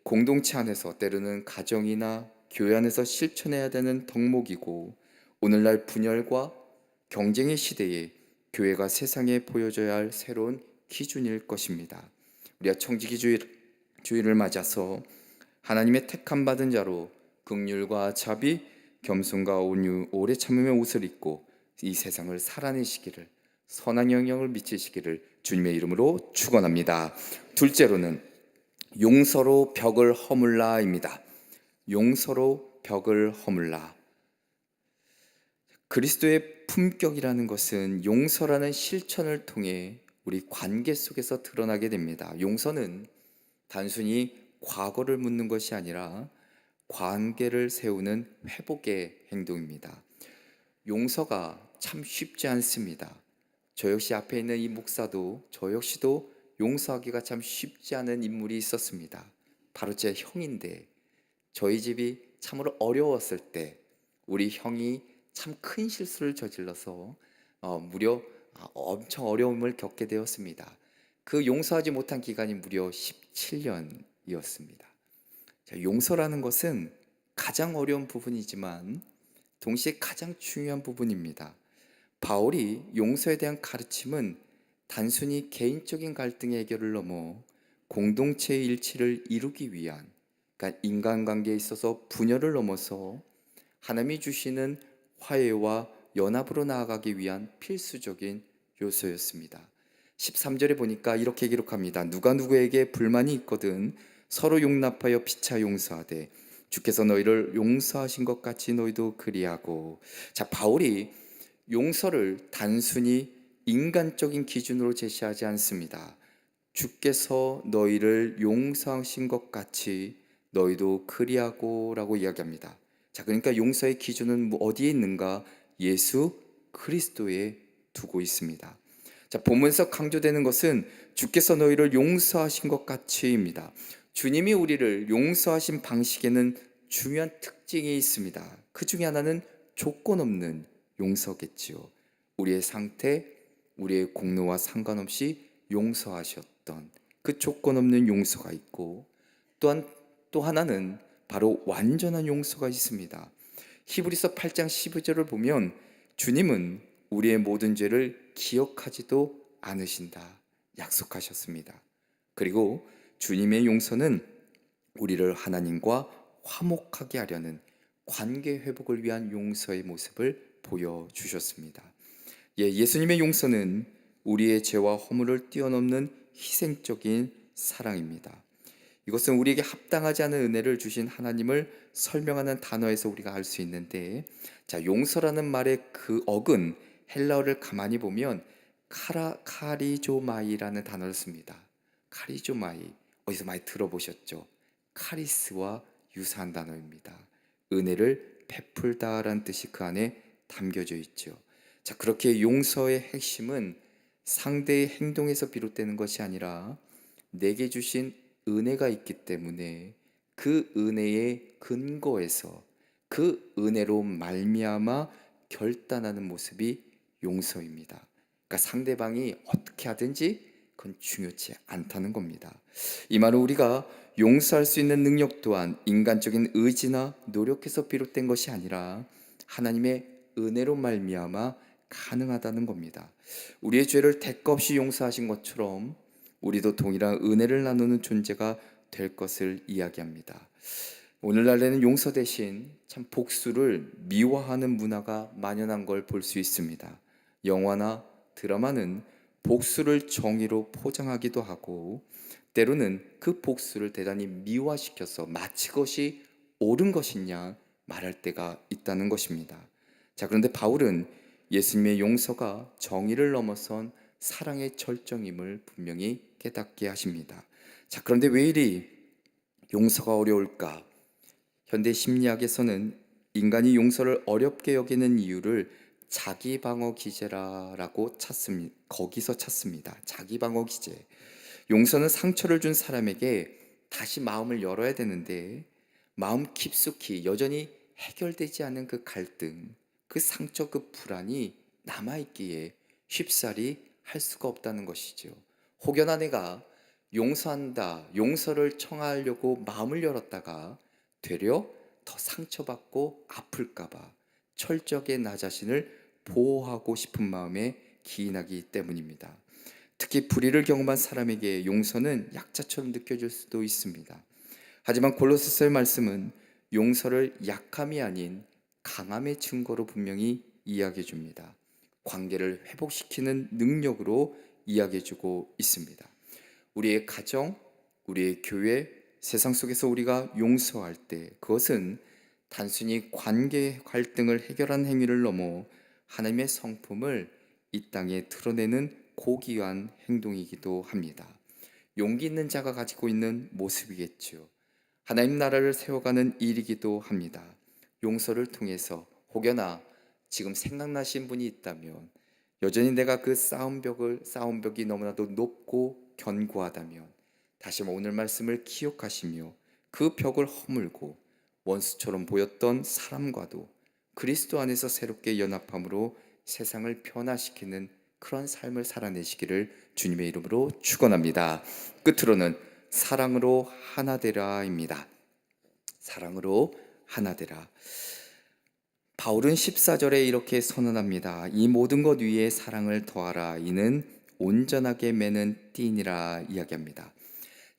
공동체 안에서 때로는 가정이나 교회 안에서 실천해야 되는 덕목이고 오늘날 분열과 경쟁의 시대에 교회가 세상에 보여줘야 할 새로운 기준일 것입니다. 우리가 청지기주의를 맞아서 하나님의 택함 받은 자로 긍휼과 자비, 겸손과 온유, 오래 참음의 옷을 입고 이 세상을 살아내시기를 선한 영향을 미치시기를 주님의 이름으로 축원합니다. 둘째로는 용서로 벽을 허물라입니다. 용서로 벽을 허물라. 그리스도의 품격이라는 것은 용서라는 실천을 통해 우리 관계 속에서 드러나게 됩니다. 용서는 단순히 과거를 묻는 것이 아니라 관계를 세우는 회복의 행동입니다. 용서가 참 쉽지 않습니다. 저 역시 앞에 있는 이 목사도 저 역시도 용서하기가 참 쉽지 않은 인물이 있었습니다. 바로 제 형인데 저희 집이 참으로 어려웠을 때 우리 형이 참 큰 실수를 저질러서 무려 엄청 어려움을 겪게 되었습니다. 그 용서하지 못한 기간이 무려 17년이었습니다. 자, 용서라는 것은 가장 어려운 부분이지만 동시에 가장 중요한 부분입니다. 바울이 용서에 대한 가르침은 단순히 개인적인 갈등의 해결을 넘어 공동체의 일치를 이루기 위한, 그러니까 인간관계에 있어서 분열을 넘어서 하나님이 주시는 화해와 연합으로 나아가기 위한 필수적인 요소였습니다. 13절에 보니까 이렇게 기록합니다. 누가 누구에게 불만이 있거든 서로 용납하여 피차 용서하되 주께서 너희를 용서하신 것 같이 너희도 그리하고. 자, 바울이 용서를 단순히 인간적인 기준으로 제시하지 않습니다. 주께서 너희를 용서하신 것 같이 너희도 그리하고 라고 이야기합니다. 자, 그러니까 용서의 기준은 어디에 있는가? 예수 그리스도에 두고 있습니다. 자, 본문에서 강조되는 것은 주께서 너희를 용서하신 것 같이입니다. 주님이 우리를 용서하신 방식에는 중요한 특징이 있습니다. 그 중에 하나는 조건 없는 용서겠지요. 우리의 상태, 우리의 공로와 상관없이 용서하셨던 그 조건 없는 용서가 있고, 또한 또 하나는 바로 완전한 용서가 있습니다. 히브리서 8장 12절을 보면 주님은 우리의 모든 죄를 기억하지도 않으신다 약속하셨습니다. 그리고 주님의 용서는 우리를 하나님과 화목하게 하려는 관계 회복을 위한 용서의 모습을 보여주셨습니다. 예수님의 용서는 우리의 죄와 허물을 뛰어넘는 희생적인 사랑입니다. 이것은 우리에게 합당하지 않은 은혜를 주신 하나님을 설명하는 단어에서 우리가 알 수 있는데, 자, 용서라는 말의 그 어근 헬라어를 가만히 보면 카리조마이라는 단어를 씁니다. 카리조마이, 어디서 많이 들어보셨죠? 카리스와 유사한 단어입니다. 은혜를 베풀다라는 뜻이 그 안에 담겨져 있죠. 자, 그렇게 용서의 핵심은 상대의 행동에서 비롯되는 것이 아니라 내게 주신 은혜가 있기 때문에 그 은혜의 근거에서 그 은혜로 말미암아 결단하는 모습이 용서입니다. 그러니까 상대방이 어떻게 하든지 그건 중요치 않다는 겁니다. 이 말은 우리가 용서할 수 있는 능력 또한 인간적인 의지나 노력에서 비롯된 것이 아니라 하나님의 은혜로 말미암아 가능하다는 겁니다. 우리의 죄를 대가 없이 용서하신 것처럼 우리도 동일한 은혜를 나누는 존재가 될 것을 이야기합니다. 오늘날에는 용서 대신 참 복수를 미화하는 문화가 만연한 걸 볼 수 있습니다. 영화나 드라마는 복수를 정의로 포장하기도 하고 때로는 그 복수를 대단히 미화시켜서 마치 그것이 옳은 것이냐 말할 때가 있다는 것입니다. 자, 그런데 바울은 예수님의 용서가 정의를 넘어선 사랑의 절정임을 분명히 깨닫게 하십니다. 자, 그런데 왜 이리 용서가 어려울까? 현대 심리학에서는 인간이 용서를 어렵게 여기는 이유를 자기방어 기제라고 찾습니다. 거기서 찾습니다. 자기방어 기제. 용서는 상처를 준 사람에게 다시 마음을 열어야 되는데 마음 깊숙이 여전히 해결되지 않은 그 갈등, 그 상처, 그 불안이 남아있기에 쉽사리 할 수가 없다는 것이죠. 혹여나 내가 용서한다, 용서를 청하려고 마음을 열었다가 되려 더 상처받고 아플까봐 철저하게 나 자신을 보호하고 싶은 마음에 기인하기 때문입니다. 특히 불의를 경험한 사람에게 용서는 약자처럼 느껴질 수도 있습니다. 하지만 골로새서의 말씀은 용서를 약함이 아닌 강함의 증거로 분명히 이야기해 줍니다. 관계를 회복시키는 능력으로 이야기해 주고 있습니다. 우리의 가정, 우리의 교회, 세상 속에서 우리가 용서할 때 그것은 단순히 관계 갈등을 해결한 행위를 넘어 하나님의 성품을 이 땅에 드러내는 고귀한 행동이기도 합니다. 용기 있는 자가 가지고 있는 모습이겠죠. 하나님 나라를 세워가는 일이기도 합니다. 용서를 통해서 혹여나 지금 생각나신 분이 있다면 여전히 내가 그 싸움벽이 너무나도 높고 견고하다면 다시 한번 오늘 말씀을 기억하시며 그 벽을 허물고 원수처럼 보였던 사람과도 그리스도 안에서 새롭게 연합함으로 세상을 변화시키는 그런 삶을 살아내시기를 주님의 이름으로 축원합니다. 끝으로는 사랑으로 하나 되라입니다. 사랑으로 하나 되라. 바울은 14절에 이렇게 선언합니다. 이 모든 것 위에 사랑을 더하라. 이는 온전하게 매는 띠니라 이야기합니다.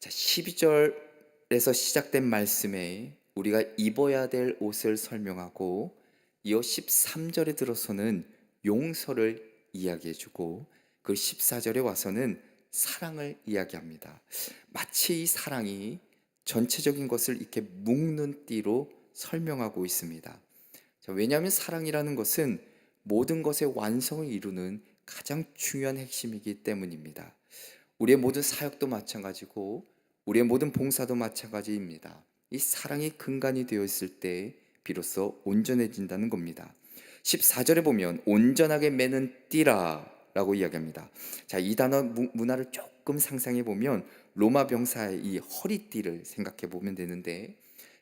자, 12절에서 시작된 말씀에 우리가 입어야 될 옷을 설명하고 이어 13절에 들어서는 용서를 이야기해주고 그 14절에 와서는 사랑을 이야기합니다. 마치 이 사랑이 전체적인 것을 이렇게 묶는 띠로 설명하고 있습니다. 자, 왜냐하면 사랑이라는 것은 모든 것의 완성을 이루는 가장 중요한 핵심이기 때문입니다. 우리의 모든 사역도 마찬가지고 우리의 모든 봉사도 마찬가지입니다. 이 사랑이 근간이 되어 있을 때 비로소 온전해진다는 겁니다. 14절에 보면 온전하게 매는 띠라 라고 이야기합니다. 자, 이 단어 문화를 조금 상상해 보면 로마 병사의 이 허리띠를 생각해 보면 되는데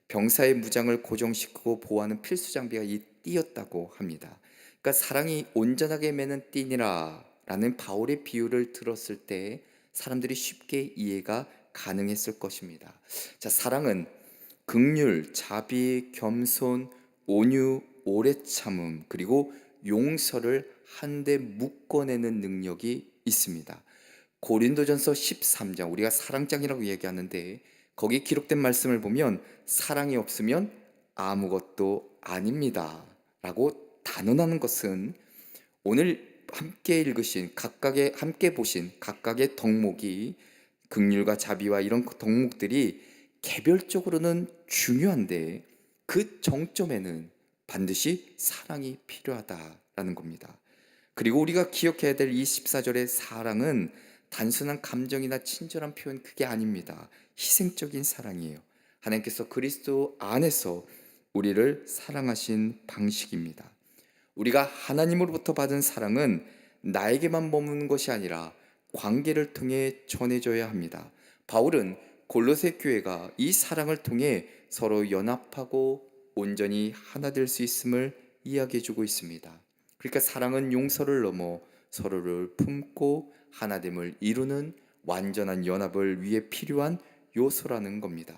병사의 무장을 고정시키고 보호하는 필수 장비가 이 띠였다고 합니다. 그러니까 사랑이 온전하게 매는 띠니라 라는 바울의 비유를 들었을 때 사람들이 쉽게 이해가 가능했을 것입니다. 자, 사랑은 긍휼, 자비, 겸손, 온유, 오래 참음 그리고 용서를 한데 묶어내는 능력이 있습니다. 고린도전서 13장, 우리가 사랑장이라고 얘기하는데 거기 기록된 말씀을 보면 사랑이 없으면 아무것도 아닙니다 라고 단언하는 것은 오늘 함께 읽으신 각각의 함께 보신 각각의 덕목이 긍휼과 자비와 이런 덕목들이 개별적으로는 중요한데 그 정점에는 반드시 사랑이 필요하다라는 겁니다. 그리고 우리가 기억해야 될 이 14절의 사랑은 단순한 감정이나 친절한 표현 그게 아닙니다. 희생적인 사랑이에요. 하나님께서 그리스도 안에서 우리를 사랑하신 방식입니다. 우리가 하나님으로부터 받은 사랑은 나에게만 머무는 것이 아니라 관계를 통해 전해져야 합니다. 바울은 골로새 교회가 이 사랑을 통해 서로 연합하고 온전히 하나 될 수 있음을 이야기해 주고 있습니다. 그러니까 사랑은 용서를 넘어 서로를 품고 하나됨을 이루는 완전한 연합을 위해 필요한 요소라는 겁니다.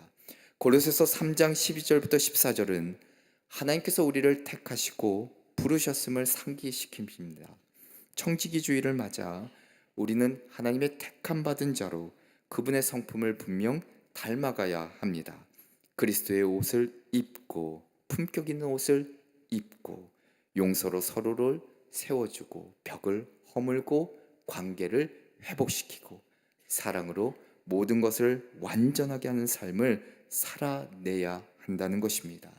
골로새서 3장 12절부터 14절은 하나님께서 우리를 택하시고 부르셨음을 상기시킵니다. 청지기주의를 맞아 우리는 하나님의 택함 받은 자로 그분의 성품을 분명 닮아가야 합니다. 그리스도의 옷을 입고 품격 있는 옷을 입고 용서로 서로를 세워주고 벽을 허물고 관계를 회복시키고 사랑으로 모든 것을 완전하게 하는 삶을 살아내야 한다는 것입니다.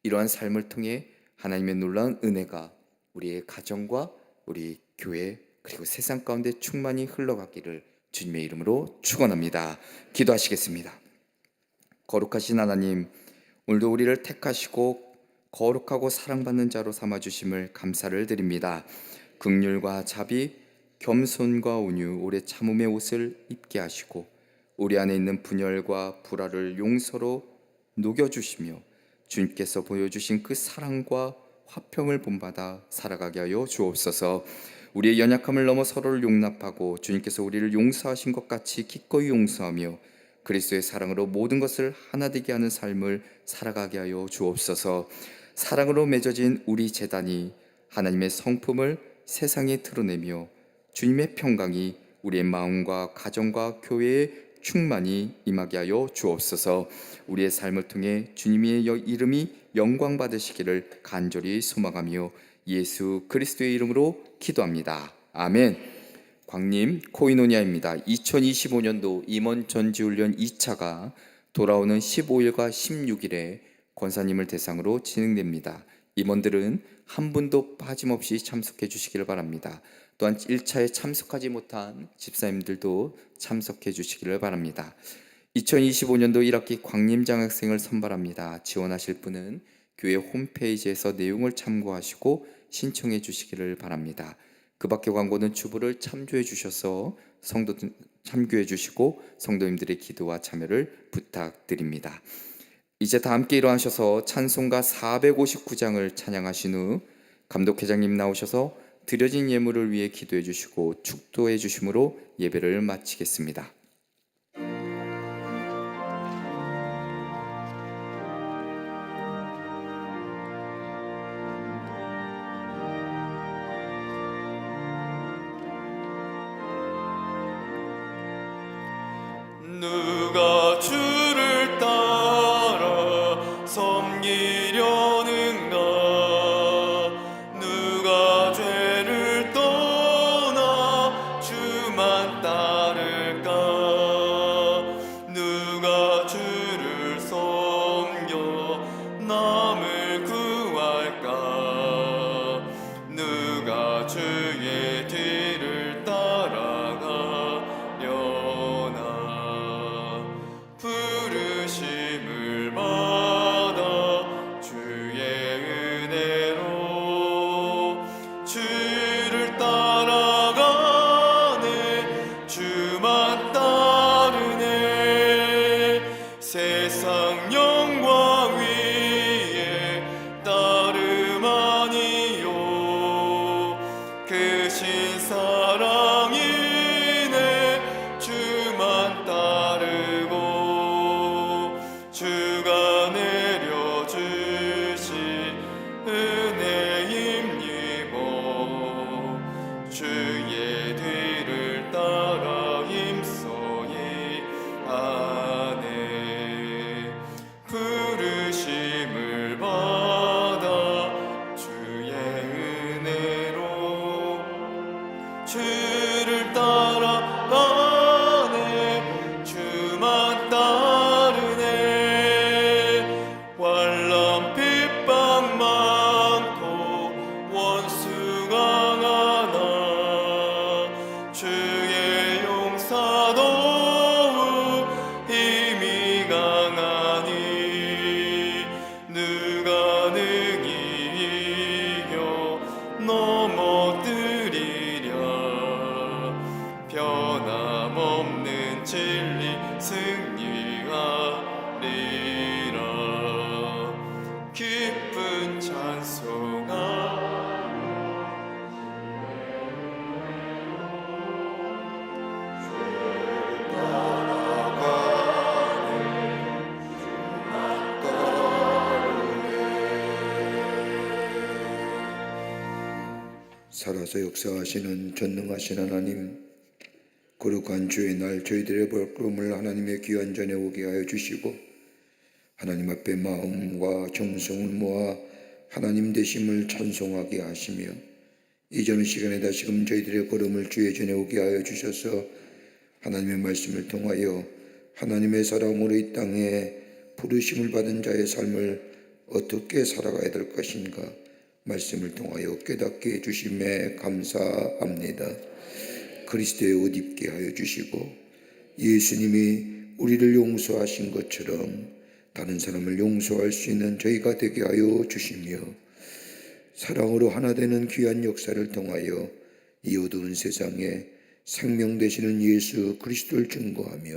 이러한 삶을 통해 하나님의 놀라운 은혜가 우리의 가정과 우리 교회 그리고 세상 가운데 충만히 흘러가기를 주님의 이름으로 축원합니다. 기도하시겠습니다. 거룩하신 하나님, 오늘도 우리를 택하시고 거룩하고 사랑받는 자로 삼아주심을 감사를 드립니다. 긍휼과 자비, 겸손과 온유, 오래 참음의 옷을 입게 하시고 우리 안에 있는 분열과 불화를 용서로 녹여주시며 주님께서 보여주신 그 사랑과 화평을 본받아 살아가게 하여 주옵소서. 우리의 연약함을 넘어 서로를 용납하고 주님께서 우리를 용서하신 것 같이 기꺼이 용서하며 그리스도의 사랑으로 모든 것을 하나 되게 하는 삶을 살아가게 하여 주옵소서. 사랑으로 맺어진 우리 제단이 하나님의 성품을 세상에 드러내며 주님의 평강이 우리의 마음과 가정과 교회에 충만히 임하게 하여 주옵소서. 우리의 삶을 통해 주님의 이름이 영광 받으시기를 간절히 소망하며 예수 그리스도의 이름으로 기도합니다. 아멘. 광림 코이노니아입니다. 2025년도 임원 전지훈련 2차가 돌아오는 15일과 16일에 권사님을 대상으로 진행됩니다. 임원들은 한 분도 빠짐없이 참석해 주시기를 바랍니다. 또한 1차에 참석하지 못한 집사님들도 참석해 주시기를 바랍니다. 2025년도 1학기 광림장학생을 선발합니다. 지원하실 분은 교회 홈페이지에서 내용을 참고하시고 신청해 주시기를 바랍니다. 그 밖의 광고는 주부를 참조해 주셔서 참교해 주시고 성도님들의 기도와 참여를 부탁드립니다. 이제 다 함께 일어나셔서 찬송가 459장을 찬양하신 후 감독회장님 나오셔서 드려진 예물을 위해 기도해 주시고 축도해 주심으로 예배를 마치겠습니다. 누가 주를 따라 섬기려는가? 누가 죄를 떠나 주만 따를까? 누가 주를 섬겨 남을 구할까? 누가 주의 뒤를 따라가려나? 부르심을 받아 주의 은혜로 주를 따라가네. 주만 따르네. 세상 영광 위에 따름 아니요 크신 사랑이네. 주만 따르고 주가 내려주신 은혜 힘입어 주의 뒤를 따라 힘써이 하네. 부르심을 받아 주의 은혜로 주를 따라가네. 주만 따르네. 환난 핍박 많고 원수 강하나 주의 용사 더욱 힘이 강하니 누가 능히 이겨 넘어뜨리랴? 변함없는 진리 승리하리라. 기쁜 찬송아 살아서 역사하시는 전능하신 하나님, 거룩한 주의 날 저희들의 발걸음을 하나님의 귀한 전에 오게 하여 주시고 하나님 앞에 마음과 정성을 모아 하나님 되심을 찬송하게 하시며 이전 시간에 다시금 저희들의 걸음을 주의 전에 오게 하여 주셔서 하나님의 말씀을 통하여 하나님의 사람으로 이 땅에 부르심을 받은 자의 삶을 어떻게 살아가야 될 것인가 말씀을 통하여 깨닫게 해주심에 감사합니다. 그리스도의 옷 입게 하여 주시고 예수님이 우리를 용서하신 것처럼 다른 사람을 용서할 수 있는 저희가 되게 하여 주시며 사랑으로 하나 되는 귀한 역사를 통하여 이 어두운 세상에 생명 되시는 예수 그리스도를 증거하며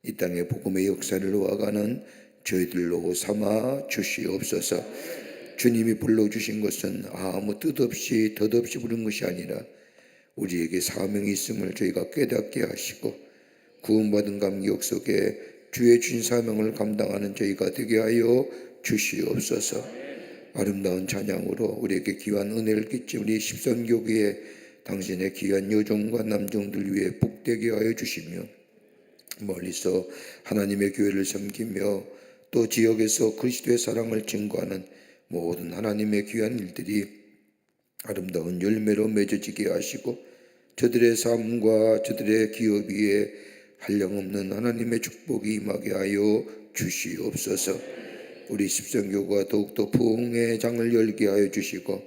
이 땅의 복음의 역사를 놓아가는 저희들로 삼아 주시옵소서. 주님이 불러주신 것은 아무 뜻없이 덧없이 부른 것이 아니라 우리에게 사명이 있음을 저희가 깨닫게 하시고 구원받은 감격 속에 주의 주신 사명을 감당하는 저희가 되게 하여 주시옵소서. 아름다운 찬양으로 우리에게 귀한 은혜를 끼친 우리 십선교회에 당신의 귀한 여종과 남종들 위해 복되게 하여 주시며 멀리서 하나님의 교회를 섬기며 또 지역에서 그리스도의 사랑을 증거하는 모든 하나님의 귀한 일들이 아름다운 열매로 맺어지게 하시고 저들의 삶과 저들의 기업 위에 한량없는 하나님의 축복이 임하게 하여 주시옵소서. 우리 십선교가 더욱더 부흥의 장을 열게 하여 주시고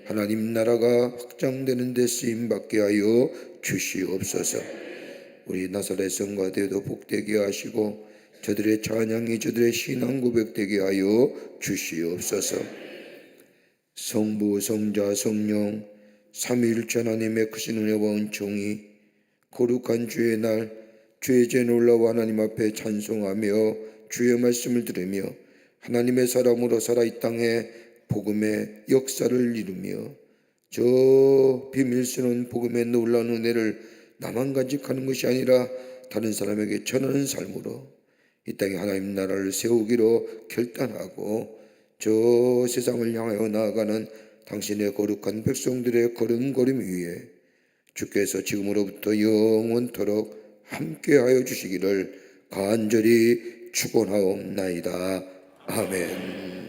하나님 나라가 확장되는 데 쓰임받게 하여 주시옵소서. 우리 나사렛 성가대도 복되게 하시고 저들의 찬양이 저들의 신앙 고백되게 하여 주시옵소서. 성부 성자 성령 삼위일체 하나님의 크신 은혜와 은총이 거룩한 주의 날 주의 제 놀라워 하나님 앞에 찬송하며 주의 말씀을 들으며 하나님의 사람으로 살아 이 땅에 복음의 역사를 이루며 저 비밀스러운 복음의 놀라운 은혜를 나만 간직하는 것이 아니라 다른 사람에게 전하는 삶으로 이 땅에 하나님 나라를 세우기로 결단하고 저 세상을 향하여 나아가는 당신의 거룩한 백성들의 걸음걸음 위에 주께서 지금으로부터 영원토록 함께하여 주시기를 간절히 축원하옵나이다. 아멘.